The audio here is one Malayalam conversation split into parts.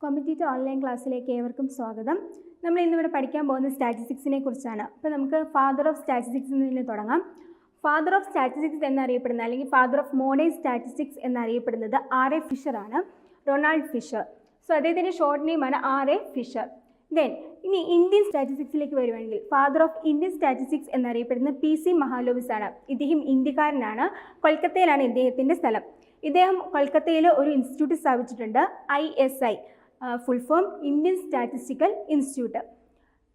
കോമ്പറ്റീറ്റീവ് ഓൺലൈൻ ക്ലാസ്സിലേക്ക് ഏവർക്കും സ്വാഗതം. നമ്മൾ ഇന്നിവിടെ പഠിക്കാൻ പോകുന്ന സ്റ്റാറ്റിസ്റ്റിക്സിനെ കുറിച്ചാണ്. അപ്പോൾ നമുക്ക് ഫാദർ ഓഫ് സ്റ്റാറ്റിസ്റ്റിക്സ് നിന്ന് തുടങ്ങാം. ഫാദർ ഓഫ് സ്റ്റാറ്റിസ്റ്റിക്സ് എന്നറിയപ്പെടുന്ന അല്ലെങ്കിൽ ഫാദർ ഓഫ് മോഡേൺ സ്റ്റാറ്റിസ്റ്റിക്സ് എന്നറിയപ്പെടുന്നത് R.A. ഫിഷർ ആണ്, റൊണാൾഡ് ഫിഷർ. സോ അദ്ദേഹത്തിൻ്റെ ഷോർട്ട് നെയിമാണ് R.A. ഫിഷർ. ദെൻ ഇനി ഇന്ത്യൻ സ്റ്റാറ്റിസ്റ്റിക്സിലേക്ക് വരുവാണെങ്കിൽ ഫാദർ ഓഫ് ഇന്ത്യൻ സ്റ്റാറ്റിസ്റ്റിക്സ് എന്നറിയപ്പെടുന്ന P.C. മഹാലോബിസ് ആണ്. ഇദ്ദേഹം ഇന്ത്യക്കാരനാണ്. കൊൽക്കത്തയിലാണ് ഇദ്ദേഹത്തിൻ്റെ സ്ഥലം. ഇദ്ദേഹം കൊൽക്കത്തയിൽ ഒരു ഇൻസ്റ്റിറ്റ്യൂട്ട് സ്ഥാപിച്ചിട്ടുണ്ട്, ISI, full form Indian statistical institute.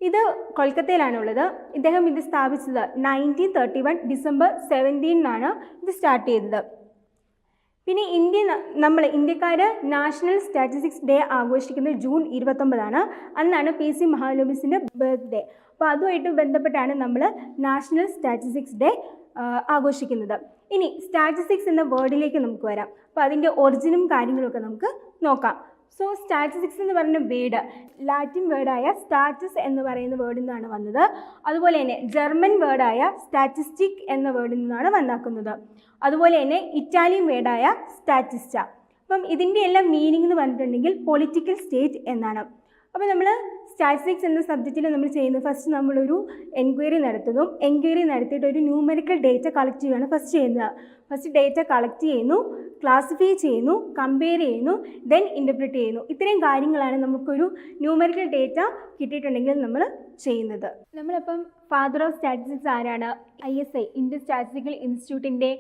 ഇത് കൊൽക്കത്തയിലാണുള്ളത്. ഇദ്ദേഹം ഇത് സ്ഥാപിച്ചത് 1931 ഡിസംബർ 17 ഇത് സ്റ്റാർട്ട് ചെയ്തത്. പിന്നെ ഇന്ത്യക്കാർ നാഷണൽ സ്റ്റാറ്റിസ്റ്റിക്സ് ഡേ ആഘോഷിക്കുന്നത് ജൂൺ 29 അന്നാണ് P.C. മഹാലോബിസിൻ്റെ ബർത്ത്ഡേ. അപ്പോൾ അതുമായിട്ട് ബന്ധപ്പെട്ടാണ് നമ്മൾ നാഷണൽ സ്റ്റാറ്റിസ്റ്റിക്സ് ഡേ ആഘോഷിക്കുന്നത്. ഇനി സ്റ്റാറ്റിസ്റ്റിക്സ് എന്ന വേർഡിലേക്ക് നമുക്ക് വരാം. അപ്പോൾ അതിൻ്റെ ഒറിജിനും കാര്യങ്ങളൊക്കെ നമുക്ക് നോക്കാം. സോ സ്റ്റാറ്റിസ്റ്റിക്സ് എന്ന് പറയുന്ന വേർഡ് ലാറ്റിൻ വേർഡായ സ്റ്റാറ്റിസ് എന്ന് പറയുന്ന വേർഡിൽ നിന്നാണ് വന്നത്. അതുപോലെ തന്നെ ജർമ്മൻ വേർഡായ സ്റ്റാറ്റിസ്റ്റിക് എന്ന വേർഡിൽ നിന്നാണ് വന്നാക്കുന്നത്. അതുപോലെ തന്നെ ഇറ്റാലിയൻ വേർഡായ സ്റ്റാറ്റിസ്റ്റ. അപ്പം ഇതിൻ്റെ എല്ലാം മീനിങ് എന്ന് പറഞ്ഞിട്ടുണ്ടെങ്കിൽ പൊളിറ്റിക്കൽ സ്റ്റേറ്റ് എന്നാണ്. അപ്പോൾ നമ്മൾ സ്റ്റാറ്റിസ്റ്റിക്സ് എന്ന സബ്ജക്റ്റിൽ നമ്മൾ ചെയ്യുന്നത് ഫസ്റ്റ് നമ്മളൊരു എൻക്വയറി നടത്തുന്നു. എൻക്വയറി നടത്തിയിട്ട് ഒരു ന്യൂമറിക്കൽ ഡേറ്റ കളക്ട് ചെയ്യുകയാണ് ഫസ്റ്റ് ചെയ്യുന്നത്. ഫസ്റ്റ് ഡേറ്റ കളക്ട് ചെയ്യുന്നു, ക്ലാസിഫൈ ചെയ്യുന്നു, കമ്പയർ ചെയ്യുന്നു, ദെൻ ഇൻ്റർപ്രിറ്റ് ചെയ്യുന്നു. ഇത്രയും കാര്യങ്ങളാണ് നമുക്കൊരു ന്യൂമറിക്കൽ ഡേറ്റ കിട്ടിയിട്ടുണ്ടെങ്കിൽ നമ്മൾ ചെയ്യുന്നത്. നമ്മളിപ്പം ഫാദർ ഓഫ് സ്റ്റാറ്റിസ്റ്റിക്സ് ആരാണ്, ISI ഇന്ത്യൻ സ്റ്റാറ്റിസ്റ്റിക്കൽ ഇൻസ്റ്റിറ്റ്യൂട്ടിൻ്റെ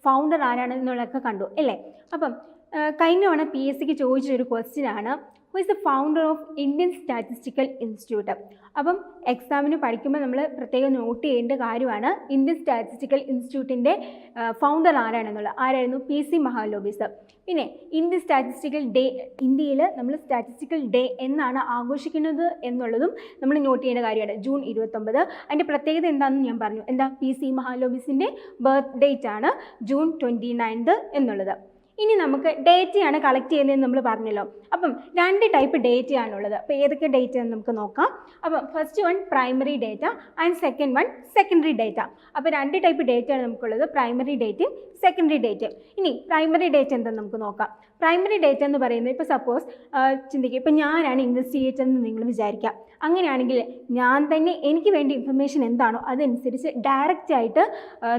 ഫൗണ്ടർ ആരാണ് എന്നുള്ളതൊക്കെ കണ്ടു അല്ലേ. അപ്പം കഴിഞ്ഞ തവണ PSCക്ക് ചോദിച്ചൊരു ക്വസ്റ്റ്യനാണ്, who is the founder of Indian statistical institute. അപ്പം എക്സാമിന് പഠിക്കുമ്പോൾ നമ്മൾ പ്രത്യേകം നോട്ട് ചെയ്യേണ്ട കാര്യമാണ് ഇന്ത്യൻ സ്റ്റാറ്റിസ്റ്റിക്കൽ ഇൻസ്റ്റിറ്റ്യൂട്ടിൻ്റെ ഫൗണ്ടർ ആരായിരുന്നു P.C. മഹാലോബിസ്. പിന്നെ ഇന്ത്യൻ സ്റ്റാറ്റിസ്റ്റിക്കൽ ഡേ, ഇന്ത്യയിൽ നമ്മൾ സ്റ്റാറ്റിസ്റ്റിക്കൽ ഡേ എന്നാണ് ആഘോഷിക്കുന്നത് എന്നുള്ളതും നമ്മൾ നോട്ട് ചെയ്യേണ്ട കാര്യമാണ്. ജൂൺ 29. അതിൻ്റെ പ്രത്യേകത എന്താണെന്ന് ഞാൻ പറഞ്ഞു. എന്താ, P.C. മഹാലോബിസിൻ്റെ ബർത്ത് ഡേറ്റ് ആണ് ജൂൺ 29 എന്നുള്ളത്. ഇനി നമുക്ക് ഡേറ്റയാണ് കളക്ട് ചെയ്യുന്നതെന്ന് നമ്മൾ പറഞ്ഞല്ലോ. അപ്പം 2 ടൈപ്പ് ഡേറ്റയാണുള്ളത്. അപ്പോൾ ഏതൊക്കെ ഡേറ്റ എന്ന് നമുക്ക് നോക്കാം. അപ്പം first one primary data and second one secondary data. അപ്പോൾ 2 ടൈപ്പ് ഡേറ്റയാണ് നമുക്കുള്ളത്, പ്രൈമറി ഡേറ്റയും സെക്കൻഡറി ഡേറ്റയും. ഇനി പ്രൈമറി ഡേറ്റ എന്താണെന്ന് നമുക്ക് നോക്കാം. പ്രൈമറി ഡേറ്റ എന്ന് പറയുന്നത് ഇപ്പോൾ സപ്പോസ് ചിന്തിക്കുക, ഇപ്പോൾ ഞാനാണ് ഇൻവെസ്റ്റിഗേറ്റർ എന്ന് നിങ്ങൾ വിചാരിക്കാം. അങ്ങനെയാണെങ്കിൽ ഞാൻ തന്നെ എനിക്ക് വേണ്ട ഇൻഫർമേഷൻ എന്താണോ അതനുസരിച്ച് ഡയറക്റ്റായിട്ട്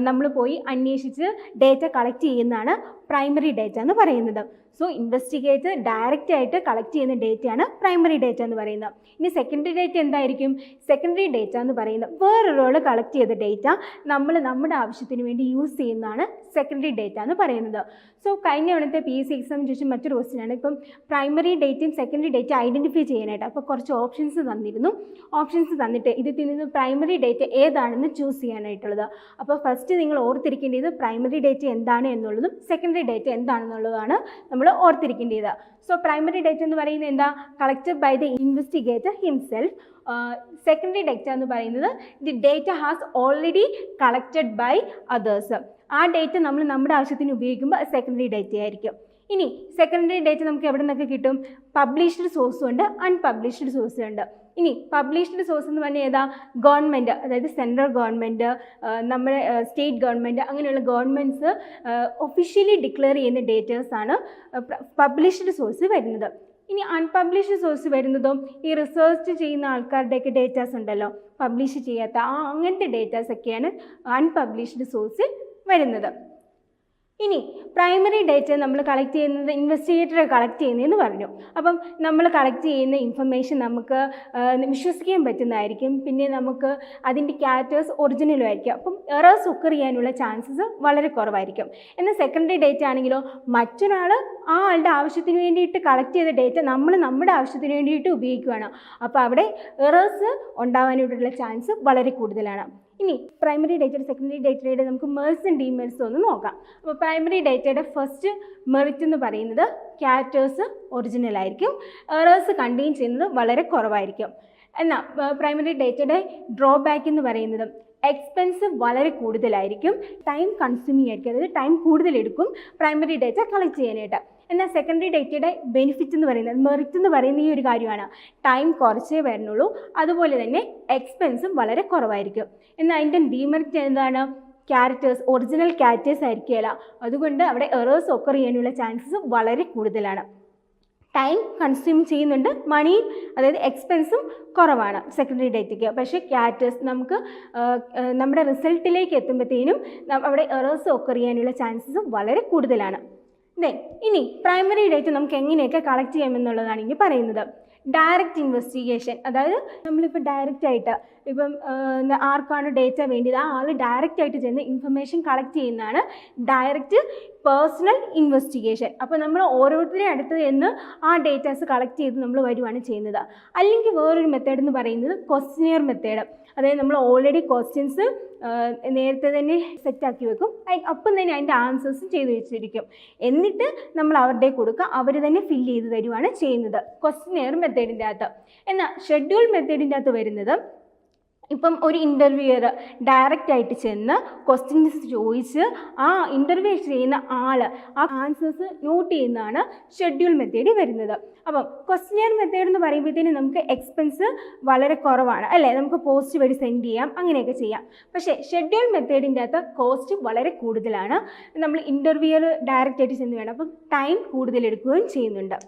നമ്മൾ പോയി അന്വേഷിച്ച് ഡേറ്റ കളക്ട് ചെയ്യുന്നതാണ് പ്രൈമറി ഡേറ്റ എന്ന് പറയുന്നത്. സോ ഇൻവെസ്റ്റിഗേറ്റർ ഡയറക്റ്റ് ആയിട്ട് കളക്ട് ചെയ്യുന്ന ഡേറ്റയാണ് പ്രൈമറി ഡേറ്റ എന്ന് പറയുന്നത്. ഇനി സെക്കൻഡറി ഡേറ്റ എന്തായിരിക്കും? സെക്കൻഡറി ഡേറ്റ എന്ന് പറയുന്നത് വേറൊരാൾ കളക്ട് ചെയ്ത ഡേറ്റ നമ്മൾ നമ്മുടെ ആവശ്യത്തിന് വേണ്ടി യൂസ് ചെയ്യുന്നതാണ് സെക്കൻഡറി ഡേറ്റ എന്ന് പറയുന്നത്. സോ കഴിഞ്ഞ തവണത്തെ PSC എക്സാമിന് ചോദിച്ച മറ്റൊരു ക്വസ്റ്റ്യനാണ്, ഇപ്പം പ്രൈമറി ഡേറ്റയും സെക്കൻഡറി ഡേറ്റ ഐഡൻറ്റിഫൈ ചെയ്യാനായിട്ട്. അപ്പോൾ കുറച്ച് ഓപ്ഷൻസ് തന്നിരുന്നു. ഓപ്ഷൻസ് തന്നിട്ട് ഇതിൽ നിന്ന് പ്രൈമറി ഡേറ്റ ഏതാണെന്ന് ചൂസ് ചെയ്യാനായിട്ടുള്ളത്. അപ്പോൾ ഫസ്റ്റ് നിങ്ങൾ ഓർത്തിരിക്കേണ്ടത് പ്രൈമറി ഡേറ്റ എന്താണ് എന്നുള്ളതും സെക്കൻഡറി ഡേറ്റ എന്താണെന്നുള്ളതാണ് നമ്മൾ ഓർത്തിരിക്കേണ്ടത്. സോ പ്രൈമറി ഡേറ്റ എന്ന് പറയുന്നത് എന്താ, collected by the investigator himself. Secondary data എന്ന് പറയുന്നത് the data has already collected by others. ആ ഡേറ്റ നമ്മൾ നമ്മുടെ ആവശ്യത്തിന് ഉപയോഗിക്കുമ്പോൾ സെക്കൻഡറി ഡേറ്റ ആയിരിക്കും. ഇനി സെക്കൻഡറി ഡേറ്റ നമുക്ക് എവിടെ നിന്നൊക്കെ കിട്ടും? പബ്ലിഷ്ഡ് സോഴ്സും ഉണ്ട്, അൺപബ്ലിഷ്ഡ് സോഴ്സും ഉണ്ട്. ഇനി പബ്ലിഷ്ഡ് സോഴ്സ് എന്ന് പറഞ്ഞാൽ ഏതാ? ഗവൺമെൻറ്, അതായത് സെൻട്രൽ ഗവൺമെൻറ്, നമ്മുടെ സ്റ്റേറ്റ് ഗവൺമെൻറ്, അങ്ങനെയുള്ള ഗവൺമെൻറ്റ്സ് ഒഫീഷ്യലി ഡിക്ലെയർ ചെയ്യുന്ന ഡേറ്റേഴ്സാണ് പബ്ലിഷ്ഡ് സോഴ്സ് വരുന്നത്. ഇനി അൺപബ്ലിഷ്ഡ് സോഴ്സ് വരുന്നതും ഈ റിസർച്ച് ചെയ്യുന്ന ആൾക്കാരുടെയൊക്കെ ഡേറ്റാസ് ഉണ്ടല്ലോ, പബ്ലിഷ് ചെയ്യാത്ത അങ്ങനത്തെ ഡേറ്റാസൊക്കെയാണ് അൺപബ്ലിഷ്ഡ് സോഴ്സിൽ വരുന്നത്. ഇനി പ്രൈമറി ഡേറ്റ നമ്മൾ കളക്ട് ചെയ്യുന്നത് ഇൻവെസ്റ്റിഗേറ്റർ കളക്ട് ചെയ്യുന്നതെന്ന് പറഞ്ഞു. അപ്പം നമ്മൾ കളക്ട് ചെയ്യുന്ന ഇൻഫർമേഷൻ നമുക്ക് വിശ്വസിക്കാൻ പറ്റുന്നതായിരിക്കും. പിന്നെ നമുക്ക് അതിൻ്റെ ക്യാരക്ടേഴ്സ് ഒറിജിനലും ആയിരിക്കും. അപ്പം എറേഴ്സ് ഒക്കർ ചെയ്യാനുള്ള ചാൻസസ് വളരെ കുറവായിരിക്കും. എന്നാൽ സെക്കൻഡറി ഡേറ്റ ആണെങ്കിലോ മറ്റൊരാൾ ആ ആളുടെ ആവശ്യത്തിന് വേണ്ടിയിട്ട് കളക്ട് ചെയ്ത ഡേറ്റ നമ്മൾ നമ്മുടെ ആവശ്യത്തിന് വേണ്ടിയിട്ട് ഉപയോഗിക്കുകയാണ്. അപ്പോൾ അവിടെ എറേഴ്സ് ഉണ്ടാവാനായിട്ടുള്ള ചാൻസ് വളരെ കൂടുതലാണ്. ഇനി പ്രൈമറി ഡേറ്റയുടെ സെക്കൻഡറി ഡേറ്റയുടെ നമുക്ക് മെറിറ്റ്സും ഡീമെറിറ്റ്സും ഒന്ന് നോക്കാം. അപ്പോൾ പ്രൈമറി ഡേറ്റയുടെ ഫസ്റ്റ് മെറിറ്റ് എന്ന് പറയുന്നത് ക്യാരക്ടേഴ്സ് ഒറിജിനൽ ആയിരിക്കും, എറേഴ്സ് കണ്ടെയ്ൻ ചെയ്യുന്നത് വളരെ കുറവായിരിക്കും. എന്നാൽ പ്രൈമറി ഡേറ്റയുടെ ഡ്രോബാക്ക് എന്ന് പറയുന്നത് എക്സ്പെൻസ് വളരെ കൂടുതലായിരിക്കും, ടൈം കൺസ്യൂമിങ് ആയിരിക്കും, അതായത് ടൈം കൂടുതലെടുക്കും പ്രൈമറി ഡേറ്റ കളക്ട് ചെയ്യാനായിട്ട്. എന്നാൽ സെക്കൻഡറി ഡേറ്റയുടെ ബെനിഫിറ്റ് എന്ന് പറയുന്നത്, മെറിറ്റ് എന്ന് പറയുന്ന ഈ ഒരു കാര്യമാണ്, ടൈം കുറച്ചേ വരുന്നുള്ളൂ, അതുപോലെ തന്നെ എക്സ്പെൻസും വളരെ കുറവായിരിക്കും. എന്നാൽ അതിൻ്റെ ഡീമെറിറ്റ് എന്താണ്? ക്യാരക്ടേഴ്സ് ഒറിജിനൽ ക്യാരക്ടേഴ്സ് ആയിരിക്കില്ല, അതുകൊണ്ട് അവിടെ എറേഴ്സ് ഒക്കർ ചെയ്യാനുള്ള ചാൻസസ് വളരെ കൂടുതലാണ്. ടൈം കൺസ്യൂം ചെയ്യുന്നുണ്ട്, മണിയും അതായത് എക്സ്പെൻസും കുറവാണ് സെക്കൻഡറി ഡേറ്റയ്ക്ക്. പക്ഷേ ക്യാറ്റേഴ്സ് നമുക്ക് നമ്മുടെ റിസൾട്ടിലേക്ക് എത്തുമ്പോഴത്തേനും അവിടെ എറേഴ്സ് ഒക്കർ ചെയ്യാനുള്ള ചാൻസസ് വളരെ കൂടുതലാണ്. ഇനി പ്രൈമറി ഡേറ്റ നമുക്ക് എങ്ങനെയൊക്കെ കളക്ട് ചെയ്യാമെന്നുള്ളതാണ് ഇനി പറയുന്നത്. ഡയറക്റ്റ് ഇൻവെസ്റ്റിഗേഷൻ, അതായത് നമ്മളിപ്പോൾ ഡയറക്റ്റായിട്ട് ഇപ്പം ആർക്കാണ് ഡേറ്റ വേണ്ടിയത് ആ ആൾ ഡയറക്റ്റായിട്ട് ചെന്ന് ഇൻഫർമേഷൻ കളക്ട് ചെയ്യുന്നതാണ് ഡയറക്റ്റ് പേഴ്സണൽ ഇൻവെസ്റ്റിഗേഷൻ. അപ്പോൾ നമ്മൾ ഓരോരുത്തരെയും അടുത്ത് ചെന്ന് ആ ഡേറ്റാസ് കളക്ട് ചെയ്ത് നമ്മൾ വരുവാണ് ചെയ്യുന്നത്. അല്ലെങ്കിൽ വേറൊരു മെത്തേഡ് എന്ന് പറയുന്നത് ക്വസ്റ്റ്യനെയർ മെത്തേഡ്. അതായത് നമ്മൾ ഓൾറെഡി ക്വസ്റ്റ്യൻസ് നേരത്തെ തന്നെ സെറ്റാക്കി വെക്കും, അപ്പം തന്നെ അതിൻ്റെ ആൻസേഴ്സും ചെയ്ത് വെച്ചിരിക്കും. എന്നിട്ട് നമ്മൾ അവരുടെ കൊടുക്കുക, അവർ തന്നെ ഫില്ല് ചെയ്ത് തരുവാണ് ചെയ്യുന്നത് ക്വസ്റ്റ്യനെയർ മെത്തേഡിൻ്റെ അകത്ത്. എന്നാൽ ഷെഡ്യൂൾ മെത്തേഡിൻ്റെ അകത്ത് വരുന്നത് ഇപ്പം ഒരു ഇൻ്റർവ്യൂയർ ഡയറക്റ്റായിട്ട് ചെന്ന് ക്വസ്റ്റ്യൻസ് ചോദിച്ച് ആ ഇൻ്റർവ്യൂ ചെയ്യുന്ന ആൾ ആ ആൻസേഴ്സ് നോട്ട് ചെയ്യുന്നതാണ് ഷെഡ്യൂൾ മെത്തേഡിൽ വരുന്നത്. അപ്പം ക്വസ്റ്റ്യനെയർ മെത്തേഡ് എന്ന് പറയുമ്പോഴത്തേനും നമുക്ക് എക്സ്പെൻസ് വളരെ കുറവാണ് അല്ലേ, നമുക്ക് പോസ്റ്റ് വഴി സെൻഡ് ചെയ്യാം, അങ്ങനെയൊക്കെ ചെയ്യാം. പക്ഷേ ഷെഡ്യൂൾ മെത്തേഡിൻ്റെ അകത്ത് കോസ്റ്റ് വളരെ കൂടുതലാണ്. നമ്മൾ ഇൻ്റർവ്യൂയർ ഡയറക്റ്റായിട്ട് ചെന്ന് വേണം, അപ്പം ടൈം കൂടുതലെടുക്കുകയും ചെയ്യുന്നുണ്ട്.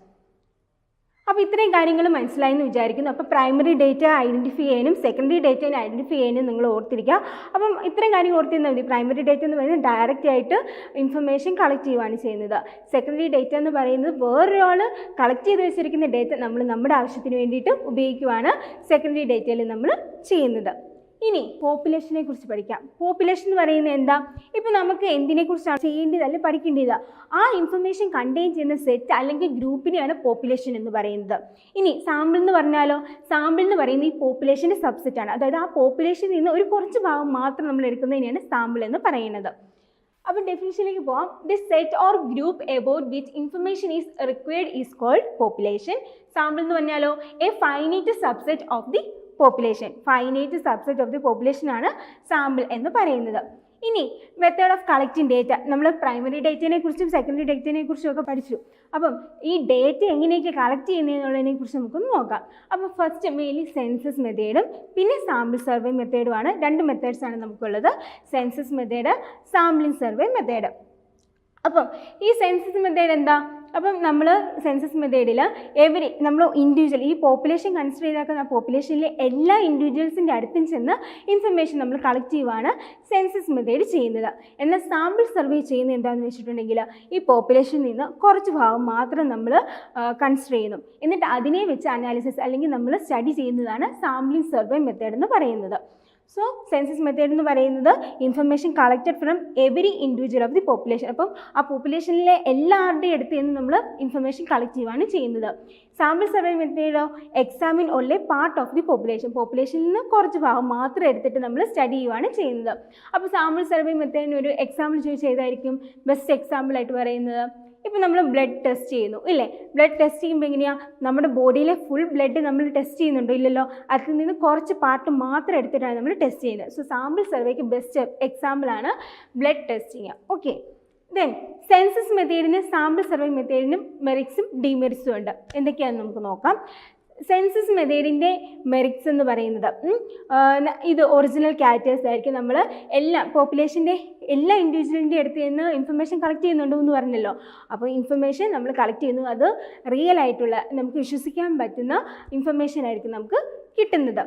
അപ്പോൾ ഇത്രയും കാര്യങ്ങൾ മനസ്സിലായെന്ന് വിചാരിക്കുന്നു. അപ്പോൾ പ്രൈമറി ഡേറ്റ ഐഡൻറ്റിഫൈ ചെയ്യാനും സെക്കൻഡറി ഡേറ്റയെ ഐഡൻറ്റിഫൈ ചെയ്യാനും നിങ്ങൾ ഓർത്തിരിക്കുക. അപ്പം ഇത്രയും കാര്യങ്ങൾ ഓർത്തിരുന്നാൽ മതി. പ്രൈമറി ഡേറ്റ എന്ന് പറയുന്നത് ഡയറക്റ്റ് ആയിട്ട് ഇൻഫർമേഷൻ കളക്ട് ചെയ്യുകയാണ് ചെയ്യുന്നത്. സെക്കൻഡറി ഡേറ്റ എന്ന് പറയുന്നത് വേറൊരാൾ കളക്ട് ചെയ്ത് വെച്ചിരിക്കുന്ന ഡേറ്റ നമ്മൾ നമ്മുടെ ആവശ്യത്തിന് വേണ്ടിയിട്ട് ഉപയോഗിക്കുകയാണ് സെക്കൻഡറി ഡേറ്റയിൽ നമ്മൾ ചെയ്യുന്നത്. ഇനി പോപ്പുലേഷനെ കുറിച്ച് പഠിക്കാം. പോപ്പുലേഷൻ എന്ന് പറയുന്നത് എന്താ? ഇപ്പം നമുക്ക് എന്തിനെക്കുറിച്ചാണ് ചെയ്യേണ്ടത് അല്ലെങ്കിൽ പഠിക്കേണ്ടത്, ആ ഇൻഫർമേഷൻ കണ്ടെയ്ൻ ചെയ്യുന്ന സെറ്റ് അല്ലെങ്കിൽ ഗ്രൂപ്പിനെയാണ് പോപ്പുലേഷൻ എന്ന് പറയുന്നത്. ഇനി സാമ്പിൾ എന്ന് പറഞ്ഞാലോ, സാമ്പിൾ എന്ന് പറയുന്നത് ഈ പോപ്പുലേഷൻ്റെ സബ്സെറ്റാണ്. അതായത് ആ പോപ്പുലേഷനിൽ നിന്ന് ഒരു കുറച്ച് ഭാഗം മാത്രം നമ്മൾ എടുക്കുന്നതിനെയാണ് സാമ്പിൾ എന്ന് പറയുന്നത്. അപ്പോൾ ഡെഫിനിഷനിലേക്ക് പോകാം. This set or group about which information is required is called population. Sample എന്ന് പറഞ്ഞാലോ a finite subset of the population. Finite subset of the population ആണ് സാമ്പിൾ എന്ന് പറയുന്നത്. ഇനി മെത്തേഡ് ഓഫ് കളക്റ്റിംഗ് ഡേറ്റ, നമ്മൾ പ്രൈമറി ഡേറ്റയെ കുറിച്ചും സെക്കൻഡറി ഡേറ്റയെ കുറിച്ചും ഒക്കെ പഠിച്ചു. അപ്പം ഈ ഡേറ്റ എങ്ങനെയൊക്കെ കളക്ട് ചെയ്യുന്നതിനുള്ളതിനെ കുറിച്ച് നമുക്കൊന്ന് നോക്കാം. അപ്പോൾ ഫസ്റ്റ് മെയിൻലി സെൻസസ് മെത്തേഡും പിന്നെ സാമ്പിൾ സർവേ മെത്തേഡുമാണ്. രണ്ട് മെത്തേഡ്സാണ് നമുക്കുള്ളത്, census method, sampling survey method. അപ്പം ഈ സെൻസസ് മെത്തേഡ് എന്താ? അപ്പം നമ്മൾ സെൻസസ് മെത്തേഡിൽ നമ്മൾ ഇൻഡിവിജ്വൽ ഈ പോപ്പുലേഷൻ കൺസിഡർ ചെയ്താക്കുന്ന പോപ്പുലേഷനിലെ എല്ലാ ഇൻഡിവിജ്വൽസിൻ്റെ അടുത്തും ചെന്ന് ഇൻഫർമേഷൻ നമ്മൾ കളക്ട് ചെയ്യുവാണ് സെൻസസ് മെത്തേഡ് ചെയ്യുന്നത്. എന്നാൽ സാമ്പിൾ സർവേ ചെയ്യുന്നത് എന്താണെന്ന് വെച്ചിട്ടുണ്ടെങ്കിൽ ഈ പോപ്പുലേഷനിൽ നിന്ന് കുറച്ച് ഭാഗം മാത്രം നമ്മൾ കൺസിഡർ ചെയ്യുന്നു, എന്നിട്ട് അതിനെ വെച്ച് അനാലിസിസ് അല്ലെങ്കിൽ നമ്മൾ സ്റ്റഡി ചെയ്യുന്നതാണ് സാമ്പിളിംഗ് സർവേ മെത്തേഡ് എന്ന് പറയുന്നത്. സോ സെൻസസ് മെത്തേഡ് എന്ന് പറയുന്നത് information collected from every individual of the population. അപ്പം ആ പോപ്പുലേഷനിലെ എല്ലാവരുടെയും അടുത്ത് നിന്ന് നമ്മൾ ഇൻഫർമേഷൻ കളക്ട് ചെയ്യുകയാണ് ചെയ്യുന്നത്. സാമ്പിൾ സർവേ മെത്തേഡോ examine only part of the population. പോപ്പുലേഷനിൽ നിന്ന് കുറച്ച് ഭാഗം മാത്രം എടുത്തിട്ട് നമ്മൾ സ്റ്റഡി ചെയ്യുകയാണ് ചെയ്യുന്നത്. അപ്പോൾ സാമ്പിൾ സർവേ മെത്തേഡിന് ഒരു എക്സാമ്പിൾ ചോദിച്ചാൽ ഏതായിരിക്കും ബെസ്റ്റ് എക്സാമ്പിളായിട്ട് പറയുന്നത്? ഇപ്പോൾ നമ്മൾ ബ്ലഡ് ടെസ്റ്റ് ചെയ്യുന്നു ഇല്ലേ, ബ്ലഡ് ടെസ്റ്റ് ചെയ്യുമ്പോൾ എങ്ങനെയാണ്, നമ്മുടെ ബോഡിയിലെ ഫുൾ ബ്ലഡ് നമ്മൾ ടെസ്റ്റ് ചെയ്യുന്നുണ്ടോ ഇല്ലല്ലോ, അതിൽ നിന്ന് കുറച്ച് പാർട്ട് മാത്രം എടുത്തിട്ടാണ് നമ്മൾ ടെസ്റ്റ് ചെയ്യുന്നത്. സോ സാമ്പിൾ സർവേക്ക് ബെസ്റ്റ് എക്സാമ്പിളാണ് blood testing. Okay, then census മെത്തേഡിന് സാമ്പിൾ സർവേ മെത്തേഡിനും മെറിറ്റ്സും ഡിമെറിറ്റ്സും ഉണ്ട്. എന്തൊക്കെയാണെന്ന് നമുക്ക് നോക്കാം. സെൻസസ് മെത്തേഡിൻ്റെ മെറിറ്റ്സ് എന്ന് പറയുന്നത് ഇത് ഒറിജിനൽ ക്യാരക്ടേഴ്സ് ആയിരിക്കും. നമ്മൾ എല്ലാ പോപ്പുലേഷൻ്റെ എല്ലാ ഇൻഡിവിജ്വലിൻ്റെ അടുത്ത് നിന്ന് ഇൻഫർമേഷൻ കളക്ട് ചെയ്യുന്നുണ്ടോ എന്ന് പറഞ്ഞല്ലോ. അപ്പോൾ ഇൻഫർമേഷൻ നമ്മൾ കളക്ട് ചെയ്യുന്നു, അത് റിയൽ ആയിട്ടുള്ള നമുക്ക് വിശ്വസിക്കാൻ പറ്റുന്ന ഇൻഫർമേഷൻ ആയിരിക്കും നമുക്ക് കിട്ടുന്നത്.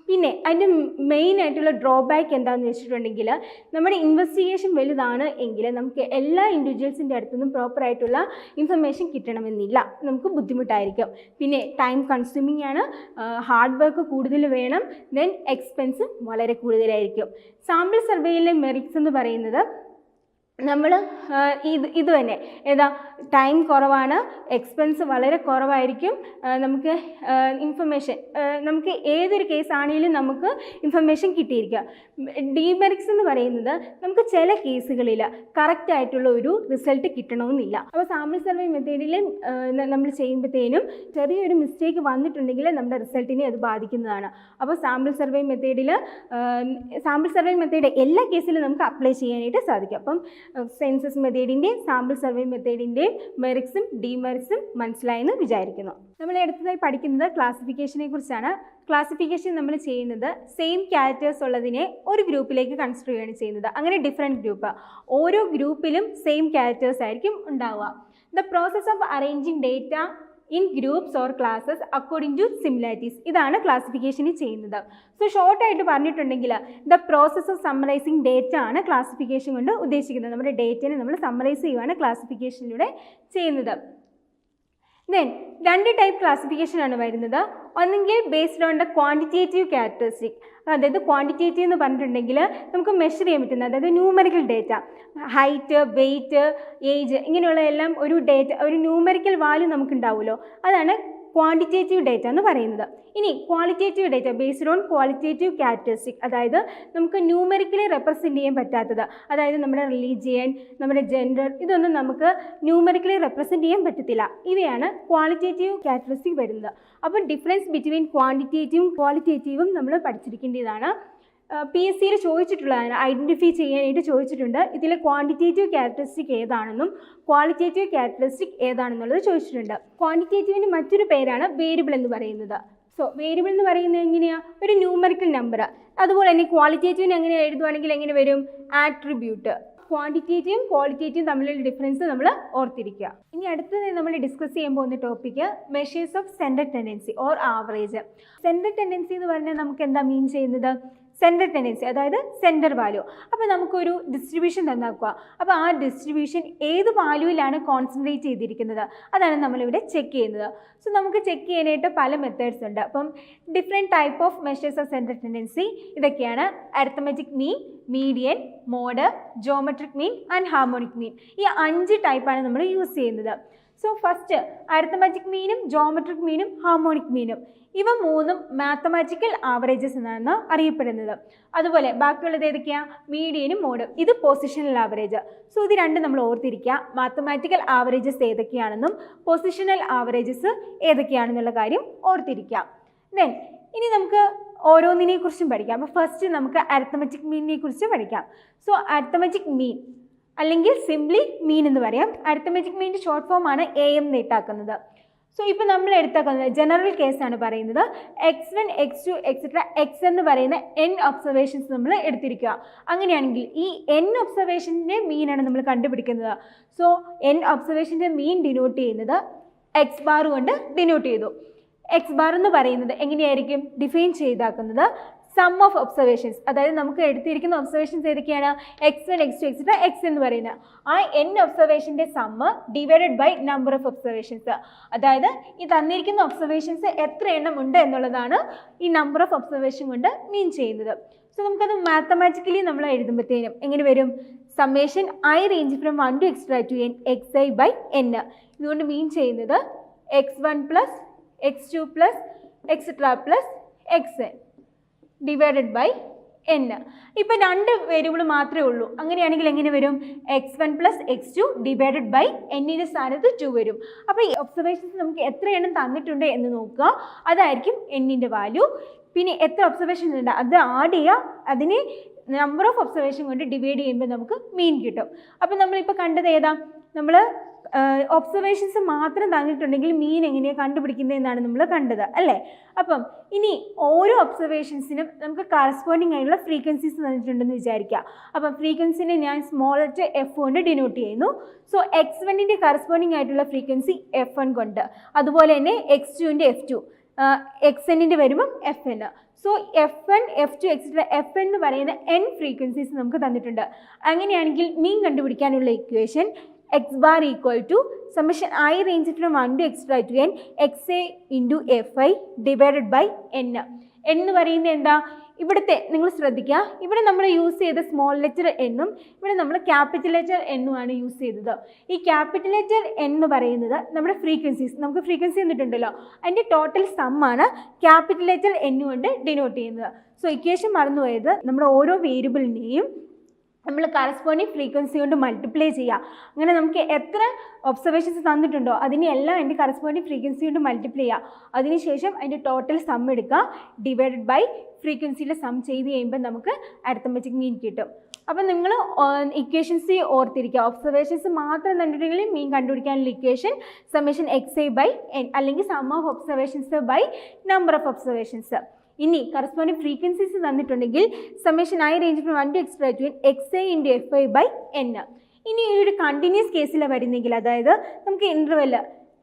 പിന്നെ അതിൻ്റെ മെയിനായിട്ടുള്ള ഡ്രോബാക്ക് എന്താണെന്ന് വെച്ചിട്ടുണ്ടെങ്കിൽ നമ്മുടെ ഇൻവെസ്റ്റിഗേഷൻ വലുതാണ് എങ്കിൽ നമുക്ക് എല്ലാ ഇൻഡിവിജ്വൽസിൻ്റെ അടുത്തു നിന്നും പ്രോപ്പറായിട്ടുള്ള ഇൻഫർമേഷൻ കിട്ടണമെന്നില്ല, നമുക്ക് ബുദ്ധിമുട്ടായിരിക്കും. പിന്നെ ടൈം കൺസ്യൂമിങ് ആണ്, ഹാർഡ് വർക്ക് കൂടുതൽ വേണം, ദെൻ എക്സ്പെൻസ് വളരെ കൂടുതലായിരിക്കും. സാമ്പിൾ സർവേയിലെ മെറിറ്റ്സ് എന്ന് പറയുന്നത് നമ്മൾ ഇത് തന്നെ ഏതാ, ടൈം കുറവാണ്, എക്സ്പെൻസ് വളരെ കുറവായിരിക്കും, നമുക്ക് ഇൻഫർമേഷൻ നമുക്ക് ഏതൊരു കേസാണെങ്കിലും നമുക്ക് ഇൻഫർമേഷൻ കിട്ടിയിരിക്കുക. ഡിമെറിറ്റ്സ് എന്ന് പറയുന്നത് നമുക്ക് ചില കേസുകളിൽ കറക്റ്റായിട്ടുള്ള ഒരു റിസൾട്ട് കിട്ടണമെന്നില്ല. അപ്പോൾ സാമ്പിൾ സർവേ മെത്തേഡിൽ നമ്മൾ ചെയ്യുമ്പോഴത്തേനും ചെറിയൊരു മിസ്റ്റേക്ക് വന്നിട്ടുണ്ടെങ്കിൽ നമ്മുടെ റിസൾട്ടിനെ അത് ബാധിക്കുന്നതാണ്. അപ്പോൾ സാമ്പിൾ സർവേ മെത്തേഡ് എല്ലാ കേസിലും നമുക്ക് അപ്ലൈ ചെയ്യാനായിട്ട് സാധിക്കും. അപ്പം സെൻസസ് മെത്തേഡിൻ്റെയും സാമ്പിൾ സർവേ മെത്തേഡിൻ്റെയും മെറിറ്റ്സും ഡിമെറിറ്റ്സും മനസ്സിലായെന്ന് വിചാരിക്കുന്നു. നമ്മൾ അടുത്തതായി പഠിക്കുന്നത് ക്ലാസിഫിക്കേഷനെ കുറിച്ചാണ്. ക്ലാസിഫിക്കേഷൻ നമ്മൾ ചെയ്യുന്നത് സെയിം ക്യാരക്ടേഴ്സ് ഉള്ളതിനെ ഒരു ഗ്രൂപ്പിലേക്ക് കൺസിഡർ ചെയ്യുകയാണ് ചെയ്യുന്നത്. അങ്ങനെ ഡിഫറെൻറ്റ് ഗ്രൂപ്പ്, ഓരോ ഗ്രൂപ്പിലും സെയിം ക്യാരക്ടേഴ്സ് ആയിരിക്കും ഉണ്ടാവുക. The process of arranging data in groups or classes according to similarities, ഇതാണ് ക്ലാസിഫിക്കേഷനിൽ ചെയ്യുന്നത്. സോ ഷോർട്ടായിട്ട് പറഞ്ഞിട്ടുണ്ടെങ്കിൽ the process of summarising data ആണ് ക്ലാസിഫിക്കേഷൻ കൊണ്ട് ഉദ്ദേശിക്കുന്നത്. നമ്മുടെ ഡേറ്റനെ നമ്മൾ സമ്മറൈസ് ചെയ്യുകയാണ് ക്ലാസിഫിക്കേഷനിലൂടെ ചെയ്യുന്നത്. ദെൻ 2 ടൈപ്പ് ക്ലാസിഫിക്കേഷൻ ആണ് വരുന്നത്. ഒന്നെങ്കിൽ based on the quantitative characteristic, അതായത് ക്വാണ്ടിറ്റേറ്റീവ് എന്ന് പറഞ്ഞിട്ടുണ്ടെങ്കിൽ നമുക്ക് മെഷർ ചെയ്യാൻ പറ്റുന്ന, അതായത് numerical data, height, weight, age, ഇങ്ങനെയുള്ള എല്ലാം ഒരു ഡേറ്റ, ഒരു ന്യൂമറിക്കൽ വാല്യൂ നമുക്കുണ്ടാവുമല്ലോ, അതാണ് ക്വാണ്ടിറ്റേറ്റീവ് ഡേറ്റ എന്ന് പറയുന്നത്. ഇനി qualitative data based on qualitative characteristic, അതായത് നമുക്ക് ന്യൂമറിക്കലി റെപ്രസെൻറ്റ് ചെയ്യാൻ പറ്റാത്തത്, അതായത് നമ്മുടെ റിലീജിയൻ, നമ്മുടെ ജെൻഡർ, ഇതൊന്നും നമുക്ക് ന്യൂമറിക്കലി റെപ്രസെൻറ്റ് ചെയ്യാൻ പറ്റത്തില്ല. ഇവയാണ് ക്വാളിറ്റേറ്റീവ് ക്യാരക്ടറിസ്റ്റിക് വരുന്നത്. അപ്പോൾ ഡിഫറൻസ് ബിറ്റ്വീൻ ക്വാണ്ടിറ്റേറ്റീവും ക്വാളിറ്റേറ്റീവും നമ്മൾ പഠിച്ചിരിക്കേണ്ടതാണ്. PSCയിൽ ചോദിച്ചിട്ടുള്ളതാണ്, ഐഡൻറ്റിഫൈ ചെയ്യാനായിട്ട് ചോദിച്ചിട്ടുണ്ട്. ഇതിൽ ക്വാണ്ടിറ്റേറ്റീവ് ക്യാരക്ടറിസ്റ്റിക് ഏതാണെന്നും ക്വാളിറ്റേറ്റീവ് ക്യാരക്ടറിസ്റ്റിക് ഏതാണെന്നുള്ളത് ചോദിച്ചിട്ടുണ്ട്. ക്വാണ്ടിറ്റേറ്റീവിന് മറ്റൊരു പേരാണ് വേരിയബിൾ എന്ന് പറയുന്നത്. സോ വേരിയബിൾ എന്ന് പറയുന്നത് എങ്ങനെയാണ്? ഒരു ന്യൂമറിക്കൽ നമ്പർ. അതുപോലെ തന്നെ ക്വാളിറ്റേറ്റീവിന് എങ്ങനെ എഴുതുവാണെങ്കിൽ എങ്ങനെ വരും? ആട്രിബ്യൂട്ട്. ക്വാണ്ടിറ്റേറ്റീവും ക്വാളിറ്റേറ്റീവും തമ്മിലുള്ള ഡിഫറൻസ് നമ്മൾ ഓർത്തിരിക്കുക. ഇനി അടുത്തത് നമ്മൾ ഡിസ്കസ് ചെയ്യാൻ പോകുന്ന topic measures of central tendency or average. Central tendency എന്ന് പറഞ്ഞാൽ നമുക്ക് എന്താ മീൻ ചെയ്യുന്നത്? സെൻട്രൽ ടെൻഡൻസി, അതായത് സെൻറ്റർ വാല്യൂ. അപ്പോൾ നമുക്കൊരു ഡിസ്ട്രിബ്യൂഷൻ തന്നാക്കുക. അപ്പോൾ ആ ഡിസ്ട്രിബ്യൂഷൻ ഏത് വാല്യൂവിലാണ് കോൺസെൻട്രേറ്റ് ചെയ്തിരിക്കുന്നത്, അതാണ് നമ്മളിവിടെ ചെക്ക് ചെയ്യുന്നത്. സോ നമുക്ക് ചെക്ക് ചെയ്യാനായിട്ട് പല മെത്തേഡ്സ് ഉണ്ട്. അപ്പം different type of measures of central tendency ഇതൊക്കെയാണ്: arithmetic mean, median, mode, geometric mean and harmonic mean. ഈ 5 ടൈപ്പാണ് നമ്മൾ യൂസ് ചെയ്യുന്നത്. സോ ഫസ്റ്റ് അരിത്തമെറ്റിക് മീനും ജോമെട്രിക് മീനും ഹാർമോണിക് മീനും, ഇവ 3ഉം മാത്തമാറ്റിക്കൽ ആവറേജസ് എന്നാണ് അറിയപ്പെടുന്നത്. അതുപോലെ ബാക്കിയുള്ളത് ഏതൊക്കെയാണ്? മീഡിയനും മോഡും. ഇത് പൊസിഷണൽ ആവറേജ്. സോ ഇത് രണ്ടും നമ്മൾ ഓർത്തിരിക്കുക. മാത്തമാറ്റിക്കൽ ആവറേജസ് ഏതൊക്കെയാണെന്നും പൊസിഷണൽ ആവറേജസ് ഏതൊക്കെയാണെന്നുള്ള കാര്യം ഓർത്തിരിക്കുക. ദെൻ ഇനി നമുക്ക് ഓരോന്നിനെ കുറിച്ചും പഠിക്കാം. അപ്പോൾ ഫസ്റ്റ് നമുക്ക് അരിത്തമെറ്റിക് മീനിനെ കുറിച്ച് പഠിക്കാം. സോ അരിത്തമെറ്റിക് മീൻ അല്ലെങ്കിൽ സിംപ്ലി മീൻ എന്ന് പറയാം. അരിത്തമെറ്റിക് മീനിൻ്റെ ഷോർട്ട് ഫോം ആണ് AM നീട്ടാക്കുന്നത്. സോ ഇപ്പോൾ നമ്മൾ എടുത്താക്കുന്നത് ജനറൽ കേസാണ് പറയുന്നത്. x1, x2, എക്സെട്ര x എന്ന് പറയുന്ന n ഒബ്സർവേഷൻസ് നമ്മൾ എടുത്തിരിക്കുക. അങ്ങനെയാണെങ്കിൽ ഈ n ഒബ്സർവേഷൻ്റെ മീനാണ് നമ്മൾ കണ്ടുപിടിക്കുന്നത്. സോ n ഒബ്സർവേഷൻ്റെ മീൻ ഡിനോട്ട് ചെയ്യുന്നത് x ബാർ കൊണ്ട് ഡിനോട്ട് ചെയ്തു. x ബാർ എന്ന് പറയുന്നത് എങ്ങനെയായിരിക്കും ഡിഫൈൻ ചെയ്താക്കുന്നത്? സം ഓഫ് ഒബ്സർവേഷൻസ്, അതായത് നമുക്ക് എടുത്തിരിക്കുന്ന ഒബ്സർവേഷൻസ് ഏതൊക്കെയാണ്? x1, x2, എക്സെട്ര x എന്ന് പറയുന്നത്. ആ n ഒബ്സർവേഷൻ്റെ sum divided by number of observations, അതായത് ഈ തന്നിരിക്കുന്ന ഒബ്സർവേഷൻസ് എത്ര എണ്ണം ഉണ്ട് എന്നുള്ളതാണ് ഈ നമ്പർ ഓഫ് ഒബ്സർവേഷൻ കൊണ്ട് മീൻ ചെയ്യുന്നത്. സോ നമുക്കത് മാത്തമാറ്റിക്കലി നമ്മൾ എഴുതുമ്പോഴത്തേനും എങ്ങനെ വരും? Summation I range from 1 to extra to n xi by n. ഇതുകൊണ്ട് മീൻ ചെയ്യുന്നത് x1 plus x2 plus etcetera plus xn divided by n. ഇപ്പോൾ 2 വേരിയബിൾ മാത്രമേ ഉള്ളൂ. അങ്ങനെയാണെങ്കിൽ എങ്ങനെ വരും? x1 plus x2 divided by എന്നിൻ്റെ സ്ഥാനത്ത് 2 വരും. അപ്പോൾ ഈ ഒബ്സർവേഷൻസ് നമുക്ക് എത്ര എണ്ണം തന്നിട്ടുണ്ട് എന്ന് നോക്കുക, അതായിരിക്കും എന്നിൻ്റെ വാല്യൂ. പിന്നെ എത്ര ഒബ്സർവേഷൻ ഉണ്ട് അത് ആഡ് ചെയ്യുക, അതിനെ നമ്പർ ഓഫ് ഒബ്സർവേഷൻ കൊണ്ട് ഡിവൈഡ് ചെയ്യുമ്പോൾ നമുക്ക് മീൻ കിട്ടും. അപ്പോൾ നമ്മളിപ്പോൾ കണ്ടത് ഏതാ? നമ്മൾ ഒബ്സർവേഷൻസ് മാത്രം തന്നിട്ടുണ്ടെങ്കിൽ മീൻ എങ്ങനെയാണ് കണ്ടുപിടിക്കുന്നതെന്നാണ് നമ്മൾ കണ്ടത് അല്ലേ? അപ്പം ഇനി ഓരോ ഒബ്സർവേഷൻസിനും നമുക്ക് കറസ്പോണ്ടിങ് ആയിട്ടുള്ള ഫ്രീക്വൻസീസ് തന്നിട്ടുണ്ടെന്ന് വിചാരിക്കുക. അപ്പം ഫ്രീക്വൻസിനെ ഞാൻ സ്മോൾ ലെറ്റർ f കൊണ്ട് ഡിനോട്ട് ചെയ്യുന്നു. സോ x1ൻ്റെ കറസ്പോണ്ടിങ് ആയിട്ടുള്ള ഫ്രീക്വൻസി f1 കൊണ്ട്, അതുപോലെ തന്നെ x2ൻ്റെ f2, xnൻ്റെ വരുമ്പം fn. So f1, f2, etcetera fn എന്ന് പറയുന്ന n ഫ്രീക്വൻസീസ് നമുക്ക് തന്നിട്ടുണ്ട്. അങ്ങനെയാണെങ്കിൽ മീൻ കണ്ടുപിടിക്കാനുള്ള equation x bar equal to summation I range from 1 to extra to n xa into fi divided by n. എന്ന് പറയുന്നത് എന്താ? ഇവിടുത്തെ നിങ്ങൾ ശ്രദ്ധിക്കുക, ഇവിടെ നമ്മൾ യൂസ് ചെയ്ത സ്മോൾ ലെറ്റർ എന്നും ഇവിടെ നമ്മൾ ക്യാപിറ്റൽ ലെറ്റർ എന്നുമാണ് യൂസ് ചെയ്തത്. ഈ ക്യാപിറ്റൽ ലെറ്റർ എന്ന് പറയുന്നത് നമ്മുടെ ഫ്രീക്വൻസീസ്, നമുക്ക് ഫ്രീക്വൻസി തന്നിട്ടുണ്ടല്ലോ, അതിൻ്റെ ടോട്ടൽ സമ്മാണ് ക്യാപിറ്റൽ ലെറ്റർ എന്നുകൊണ്ട് ഡിനോട്ട് ചെയ്യുന്നത്. സോ ഇക്വേഷൻ മറന്നുപോയത്, നമ്മുടെ ഓരോ വേരിയബിളിനെയും നമ്മൾ കറസ്പോണ്ടിങ് ഫ്രീക്വൻസി കൊണ്ട് മൾട്ടിപ്ലൈ ചെയ്യുക. അങ്ങനെ നമുക്ക് എത്ര ഒബ്സർവേഷൻസ് തന്നിട്ടുണ്ടോ അതിനെല്ലാം അതിൻ്റെ കറസ്പോണ്ടിങ് ഫ്രീക്വൻസി കൊണ്ട് മൾട്ടിപ്ലൈ ചെയ്യുക. അതിനുശേഷം അതിൻ്റെ ടോട്ടൽ സം എടുക്കുക, ഡിവൈഡഡ് ബൈ ഫ്രീക്വൻസിയുടെ സം ചെയ്ത് കഴിയുമ്പോൾ നമുക്ക് അരിത്തമെറ്റിക് മീൻ കിട്ടും. അപ്പം നിങ്ങൾ ഇക്വേഷൻസ് ഓർത്തിരിക്കുക. ഒബ്സർവേഷൻസ് മാത്രം തന്നിട്ടുണ്ടെങ്കിൽ മീൻ കണ്ടുപിടിക്കാനുള്ള equation summation xi by n അല്ലെങ്കിൽ sum of observations by number of observations. ഇനി കറസ്പോണ്ടിങ് ഫ്രീക്വൻസീസ് തന്നിട്ടുണ്ടെങ്കിൽ summation i range from 1 to x to n xi into fi by n. ഇനി ഈ ഒരു കണ്ടിന്യൂസ് കേസിലാണ് വരുന്നെങ്കിൽ, അതായത് നമുക്ക് ഇൻ്റർവെൽ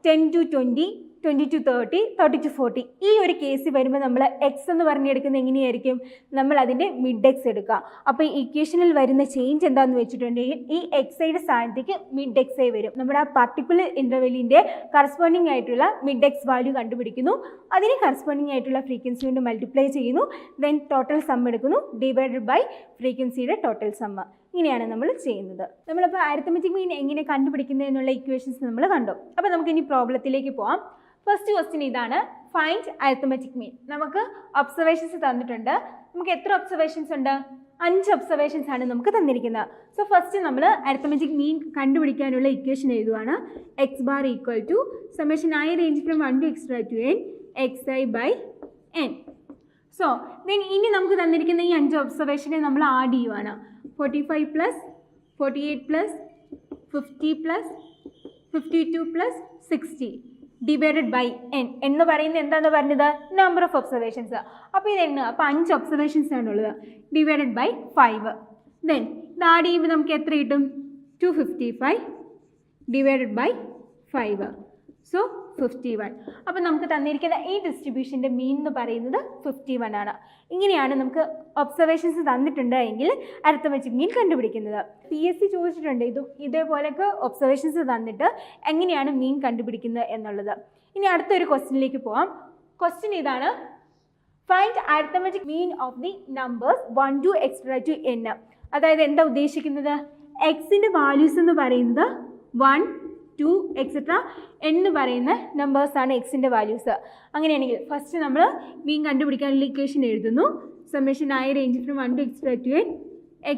10 to 20, 20 to 30, 30 to 40 ഈ ഒരു കേസ് വരുമ്പോൾ നമ്മൾ എക്സ് എന്ന് പറഞ്ഞെടുക്കുന്നത് എങ്ങനെയായിരിക്കും? നമ്മൾ അതിൻ്റെ മിഡ് എക്സ് എടുക്കുക. അപ്പോൾ ഈ ഇക്വേഷനിൽ വരുന്ന ചേഞ്ച് എന്താണെന്ന് വെച്ചിട്ടുണ്ടെങ്കിൽ ഈ എക്സൈയുടെ സ്ഥാനത്തേക്ക് മിഡ് എക്സ് ആയി വരും. നമ്മുടെ ആ പർട്ടിക്കുലർ ഇൻ്റർവെല്ലിൻ്റെ കറസ്പോണ്ടിങ് ആയിട്ടുള്ള മിഡ് എക്സ് വാല്യൂ കണ്ടുപിടിക്കുന്നു, അതിന് കറസ്പോണ്ടിങ് ആയിട്ടുള്ള ഫ്രീക്വൻസി കൊണ്ട് മൾട്ടിപ്ലൈ ചെയ്യുന്നു, ദെൻ ടോട്ടൽ സം എടുക്കുന്നു, ഡിവൈഡഡ് ബൈ ഫ്രീക്വൻസിയുടെ ടോട്ടൽ സമ്മ്. ഇങ്ങനെയാണ് നമ്മൾ ചെയ്യുന്നത്. നമ്മളിപ്പോൾ അരിത്തമെറ്റിക് മീൻ എങ്ങനെ കണ്ടുപിടിക്കുന്നത് എന്നുള്ള ഇക്വേഷൻസ് നമ്മൾ കണ്ടു. അപ്പോൾ നമുക്ക് ഇനി പ്രോബ്ലത്തിലേക്ക് പോകാം. ഫസ്റ്റ് ക്വസ്റ്റ്യൻ ഇതാണ്, ഫൈൻഡ് അരിത്തമെറ്റിക് മീൻ. നമുക്ക് ഒബ്സർവേഷൻസ് തന്നിട്ടുണ്ട്. നമുക്ക് എത്ര ഒബ്സർവേഷൻസ് ഉണ്ട്? 5 ഒബ്സർവേഷൻസ് ആണ് നമുക്ക് തന്നിരിക്കുന്നത്. സോ ഫസ്റ്റ് നമ്മൾ അരിത്തമെറ്റിക് മീൻ കണ്ടുപിടിക്കാനുള്ള ഇക്വേഷൻ എഴുതുവാണ്. X bar equal to summation i range from 1 to x to n xi by n. So then ഇനി നമുക്ക് തന്നിരിക്കുന്ന ഈ 5 ഒബ്സർവേഷനെ നമ്മൾ ആഡ് ചെയ്യുവാണ്. 45 plus 48 plus 50 plus 52 plus 60 divided by n എന്ന് പറയുന്നത് എന്താണെന്ന് പറഞ്ഞത്? Number of observations. അപ്പോൾ ഇത് എണ്ണ, അപ്പോൾ 5 ഒബ്സർവേഷൻസ് ആണുള്ളത്, ഡിവൈഡഡ് ബൈ 5. ദെൻ ഇത് ആഡ് ചെയ്യുമ്പോൾ നമുക്ക് എത്ര കിട്ടും? 255 ഡിവൈഡഡ് ബൈ 5. സോ 51. അപ്പോൾ നമുക്ക് തന്നിരിക്കുന്ന ഈ ഡിസ്ട്രിബ്യൂഷൻ്റെ മീൻ എന്ന് പറയുന്നത് 51 ആണ്. ഇങ്ങനെയാണ് നമുക്ക് ഒബ്സർവേഷൻസ് തന്നിട്ടുണ്ട് എങ്കിൽ അരിത്തമെറ്റിക് മീൻ കണ്ടുപിടിക്കുന്നത്. PSC ചോദിച്ചിട്ടുണ്ട് ഇതേപോലെയൊക്കെ ഒബ്സർവേഷൻസ് തന്നിട്ട് എങ്ങനെയാണ് മീൻ കണ്ടുപിടിക്കുന്നത് എന്നുള്ളത്. ഇനി അടുത്തൊരു ക്വസ്റ്റ്യനിലേക്ക് പോകാം. ക്വസ്റ്റ്യൻ ഇതാണ്, find arithmetic mean of the numbers 1 to x to n. അതായത് എന്താ ഉദ്ദേശിക്കുന്നത്? എക്സിൻ്റെ വാല്യൂസ് എന്ന് പറയുന്നത് 1, 2 എക്സെട്ര എന്ന് പറയുന്ന നമ്പേഴ്സാണ് എക്സിൻ്റെ വാല്യൂസ്. അങ്ങനെയാണെങ്കിൽ ഫസ്റ്റ് നമ്മൾ മീൻ കണ്ടുപിടിക്കാനുള്ള ഇക്വേഷൻ എഴുതുന്നു. Summation i range from 1 to x to n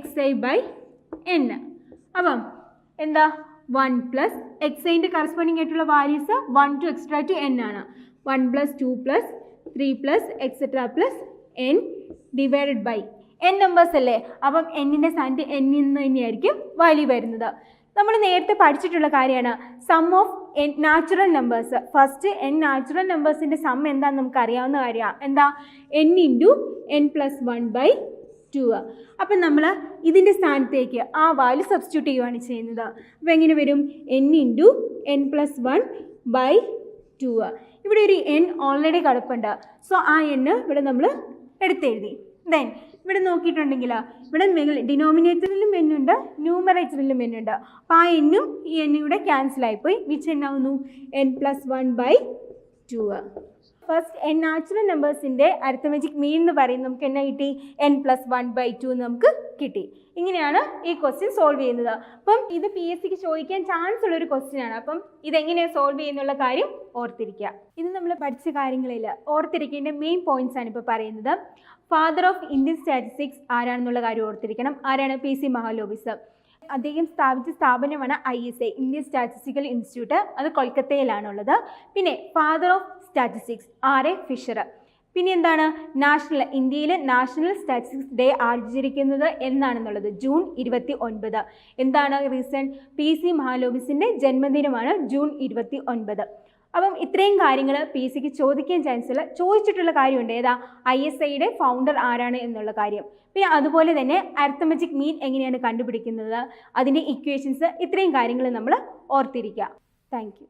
xi by n. അപ്പം എന്താ? 1 പ്ലസ് എക്സൈൻ്റെ കറസ്പോണ്ടിങ് ആയിട്ടുള്ള values 1 to x to n ആണ്. 1 plus 2 plus 3 plus etcetera plus n divided by n numbers അല്ലേ? അപ്പം എന്നിൻ്റെ സ്ഥാനത്ത് n എന്ന് തന്നെയായിരിക്കും വാല്യൂ വരുന്നത്. നമ്മൾ നേരത്തെ പഠിച്ചിട്ടുള്ള കാര്യമാണ് sum of n natural numbers. First n natural നമ്പേഴ്സിൻ്റെ സം എന്താണെന്ന് നമുക്ക് അറിയാവുന്ന കാര്യമാണ്. എന്താ? n into n plus 1 by 2. അപ്പം നമ്മൾ ഇതിൻ്റെ സ്ഥാനത്തേക്ക് ആ വാല്യൂ സബ്സ്റ്റിറ്റ്യൂട്ട് ചെയ്യുകയാണ് ചെയ്യുന്നത്. അപ്പോൾ എങ്ങനെ വരും? n into n plus 1 by 2. ഇവിടെ ഒരു n ഓൾറെഡി കിടപ്പുണ്ട്. സോ ആ n ഇവിടെ നമ്മൾ എടുത്തെഴുതി. ദെൻ ഇവിടെ നോക്കിയിട്ടുണ്ടെങ്കിൽ ഇവിടെ ഡിനോമിനേറ്ററിലും n ഉണ്ട്, ന്യൂമറേറ്ററിലും n ഉണ്ട്. അപ്പോൾ ആ എന്നും ഈ n ഇവിടെ ക്യാൻസൽ ആയിപ്പോയി. മിച്ച് എന്നാവുന്നു? n plus 1 by 2. First n natural നമ്പേഴ്സിൻ്റെ അരിത്തമെറ്റിക് മീൻ എന്ന് പറയുന്നത് നമുക്ക് എന്നാ കിട്ടി? n പ്ലസ് 1 ബൈ 2 നമുക്ക് കിട്ടി. ഇങ്ങനെയാണ് ഈ ക്വസ്റ്റ്യൻ സോൾവ് ചെയ്യുന്നത്. അപ്പം ഇത് PSCക്ക് ചോദിക്കാൻ ചാൻസ് ഉള്ളൊരു ക്വസ്റ്റ്യൻ ആണ്. അപ്പം ഇതെങ്ങനെയാണ് സോൾവ് ചെയ്യുന്നുള്ള കാര്യം ഓർത്തിരിക്കുക. ഇത് നമ്മൾ പഠിച്ച കാര്യങ്ങളിൽ ഓർത്തിരിക്കേണ്ട മെയിൻ പോയിന്റ്സ് ആണ് ഇപ്പോൾ പറയുന്നത്. ഫാദർ ഓഫ് ഇന്ത്യൻ സ്റ്റാറ്റിസ്റ്റിക്സ് ആരാണെന്നുള്ള കാര്യം ഓർത്തിരിക്കണം. ആരാണ്? PC മഹാലോബിസ്. അദ്ദേഹം സ്ഥാപിച്ച സ്ഥാപനമാണ് ISI, ഇന്ത്യൻ സ്റ്റാറ്റിസ്റ്റിക്കൽ ഇൻസ്റ്റിറ്റ്യൂട്ട്. അത് കൊൽക്കത്തയിലാണുള്ളത്. പിന്നെ father of statistics RA Fisher. പിന്നെ എന്താണ്? ഇന്ത്യയിൽ നാഷണൽ സ്റ്റാറ്റിസ്റ്റിക്സ് ഡേ ആചരിക്കുന്നത് എന്നാണെന്നുള്ളത് ജൂൺ 29. എന്താണ് റീസൺ? PC മഹാലോബിസിൻ്റെ ജന്മദിനമാണ് ജൂൺ 29. അപ്പം ഇത്രയും കാര്യങ്ങൾ PSCക്ക് ചോദിക്കാൻ ചാൻസ് ഉള്ള ചോദിച്ചിട്ടുള്ള കാര്യമുണ്ട്. ഏതാ? ISIയുടെ ഫൗണ്ടർ ആരാണ് എന്നുള്ള കാര്യം. പിന്നെ അതുപോലെ തന്നെ അരിത്തമെറ്റിക് മീൻ എങ്ങനെയാണ് കണ്ടുപിടിക്കുന്നത്, അതിൻ്റെ ഇക്വേഷൻസ്, ഇത്രയും കാര്യങ്ങൾ നമ്മൾ ഓർത്തിരിക്കുക. Thank you.